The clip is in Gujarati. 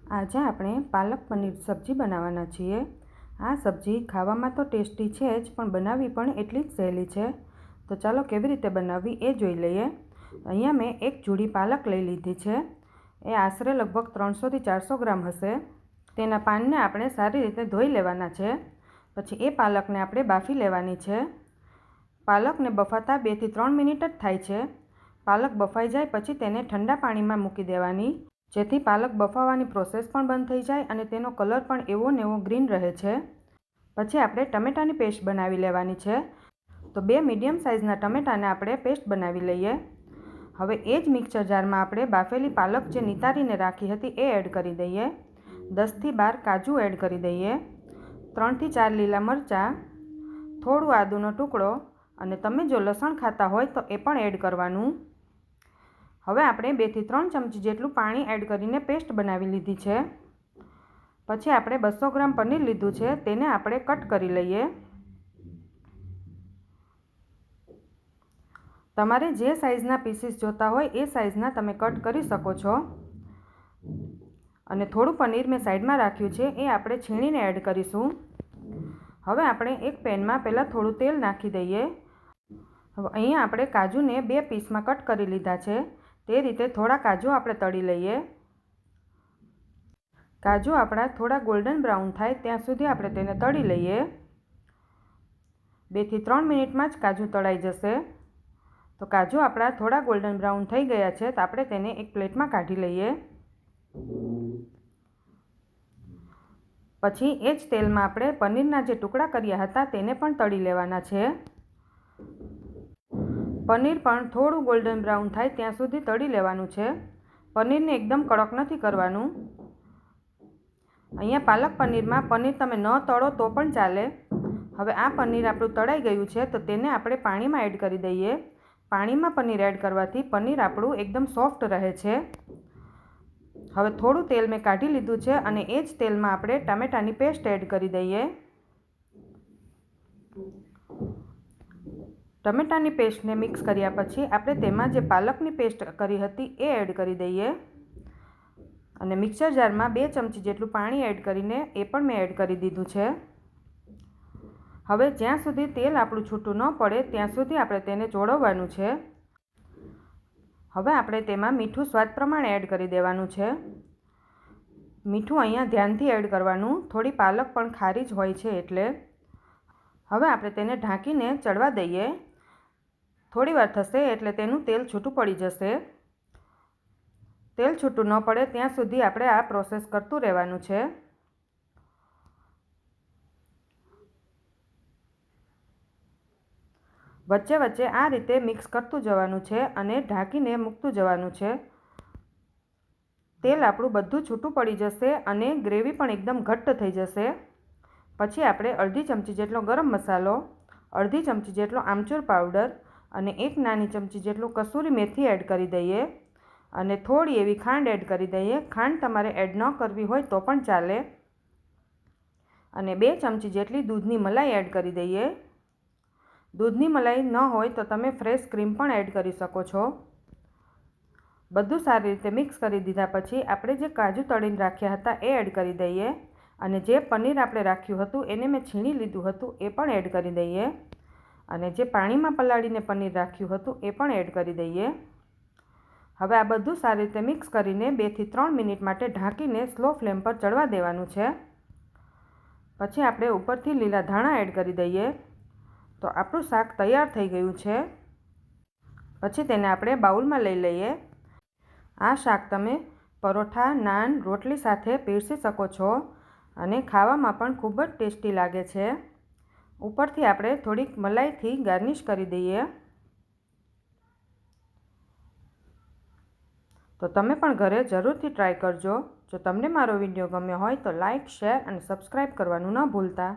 આજે આપણે પાલક પનીર સબ્જી બનાવવાના છીએ। આ સબ્જી ખાવામાં તો ટેસ્ટી છે જ, પણ બનાવવી પણ એટલી જ સહેલી છે। તો ચાલો કેવી રીતે બનાવવી એ જોઈ લઈએ। અહીંયા મેં એક જોડી પાલક લઈ લીધી છે। એ આશરે લગભગ 300 થી 400 ગ્રામ હશે। તેના પાનને આપણે સારી રીતે ધોઈ લેવાના છે। પછી એ પાલકને આપણે બાફી લેવાની છે। પાલકને બફાતા 2 થી 3 મિનિટ જ થાય છે। પાલક બફાઈ જાય પછી તેને ઠંડા પાણીમાં મૂકી દેવાની, જેથી પાલક બફાવાની પ્રોસેસ પણ બંધ થઈ જાય અને તેનો કલર પણ એવો ને એવો ગ્રીન રહે છે। પછી આપણે ટમેટાની પેસ્ટ બનાવી લેવાની છે। તો 2 મીડિયમ સાઇઝના ટમેટાને આપણે પેસ્ટ બનાવી લઈએ। હવે એ જ મિક્સર જારમાં આપણે બાફેલી પાલક જે નિતારીને રાખી હતી એ એડ કરી દઈએ। 10 થી 12 કાજુ એડ કરી દઈએ। 3 થી 4 લીલા મરચાં, થોડું આદુનો ટુકડો, અને તમે જો લસણ ખાતા હોય તો એ પણ એડ કરવાનું। હવે આપણે 2 થી 3 ચમચી જેટલું પાણી એડ કરીને પેસ્ટ બનાવી લીધી છે। પછી આપણે 200 ગ્રામ પનીર લીધું છે, તેને આપણે કટ કરી લઈએ। તમારે જે સાઇઝના પીસીસ જોતા હોય એ સાઇઝના તમે કટ કરી શકો છો। અને થોડું પનીર મેં સાઈડમાં રાખ્યું છે, એ આપણે છીણીને એડ કરીશું। હવે આપણે એક પેનમાં પહેલાં થોડું તેલ નાખી દઈએ। હવે અહીંયા આપણે કાજુને 2 પીસમાં કટ કરી લીધા છે। તે રીતે થોડા કાજુ આપણે તળી લઈએ। કાજુ આપણા થોડા ગોલ્ડન બ્રાઉન થાય ત્યાં સુધી આપણે તેને તળી લઈએ। 2 થી 3 મિનિટમાં જ કાજુ તળાઈ જશે। તો કાજુ આપણા થોડા ગોલ્ડન બ્રાઉન થઈ ગયા છે, તો આપણે તેને એક પ્લેટમાં કાઢી લઈએ। પછી એ જ તેલમાં આપણે પનીરના જે ટુકડા કર્યા હતા તેને પણ તળી લેવાના છે। પનીર પણ થોડું ગોલ્ડન બ્રાઉન થાય ત્યાં સુધી તળી લેવાનું છે। પનીરને એકદમ કડક નથી કરવાનું। અહીંયા પાલક પનીરમાં પનીર તમે ન તળો તો પણ ચાલે। હવે આ પનીર આપણું તળાઈ ગયું છે, તો તેને આપણે પાણીમાં એડ કરી દઈએ। પાણીમાં પનીર એડ કરવાથી પનીર આપણું એકદમ સોફ્ટ રહે છે। હવે થોડું તેલ મેં કાઢી લીધું છે અને એ જ તેલમાં આપણે ટામેટાની પેસ્ટ એડ કરી દઈએ। ટમેટાની પેસ્ટને મિક્સ કર્યા પછી આપણે તેમાં જે પાલકની પેસ્ટ કરી હતી એ એડ કરી દઈએ। અને મિક્સર જારમાં 2 ચમચી જેટલું પાણી એડ કરીને એ પણ મેં એડ કરી દીધું છે। હવે જ્યાં સુધી તેલ આપણું છૂટું ન પડે ત્યાં સુધી આપણે તેને ચોળવવાનું છે। હવે આપણે તેમાં મીઠું સ્વાદ પ્રમાણે એડ કરી દેવાનું છે। મીઠું અહીંયા ધ્યાનથી એડ કરવાનું, થોડી પાલક પણ ખારી જ હોય છે એટલે। હવે આપણે તેને ઢાંકીને ચડવા દઈએ। થોડી વાર થશે એટલે તેનું તેલ છૂટું પડી જશે। તેલ છૂટું ન પડે ત્યાં સુધી આપણે આ પ્રોસેસ કરતું રહેવાનું છે। વચ્ચે વચ્ચે આ રીતે મિક્સ કરતું જવાનું છે અને ઢાંકીને મૂકતું જવાનું છે। તેલ આપણું બધું છૂટું પડી જશે અને ગ્રેવી પણ એકદમ ઘટ્ટ થઈ જશે। પછી આપણે અડધી ચમચી જેટલો ગરમ મસાલો, અડધી ચમચી જેટલો આમચૂર પાવડર અને 1 નાની ચમચી જેટલું કસૂરી મેથી એડ કરી દઈએ। અને થોડી એવી ખાંડ એડ કરી દઈએ। ખાંડ તમારે એડ ન કરવી હોય તો પણ ચાલે। અને 2 ચમચી જેટલી દૂધની મલાઈ એડ કરી દઈએ। દૂધની મલાઈ ન હોય તો તમે ફ્રેશ ક્રીમ પણ એડ કરી શકો છો। બધું સારી રીતે મિક્સ કરી દીધા પછી આપણે જે કાજુ તળીને રાખ્યા હતા એ એડ કરી દઈએ। અને જે પનીર આપણે રાખ્યું હતું એને મેં છીણી લીધું હતું એ પણ એડ કરી દઈએ। અને જે પાણીમાં પલાળીને પનીર રાખ્યું હતું એ પણ એડ કરી દઈએ। હવે આ બધું સારી રીતે મિક્સ કરીને 2 થી 3 મિનિટ માટે ઢાંકીને સ્લો ફ્લેમ પર ચડવા દેવાનું છે। પછી આપણે ઉપરથી લીલા ધાણા એડ કરી દઈએ। તો આપણું શાક તૈયાર થઈ ગયું છે। પછી તેને આપણે બાઉલમાં લઈ લઈએ। આ શાક તમે પરોઠા, નાન, રોટલી સાથે પીરસી શકો છો અને ખાવામાં પણ ખૂબ જ ટેસ્ટી લાગે છે। ઉપરથી આપણે થોડીક મલાઈથી ગાર્નિશ કરી દઈએ। તો તમે પણ ઘરે જરૂરથી ટ્રાય કરજો। જો તમને મારો વિડીયો ગમ્યો હોય તો લાઇક, શેર અને સબસ્ક્રાઈબ કરવાનું ન ભૂલતા।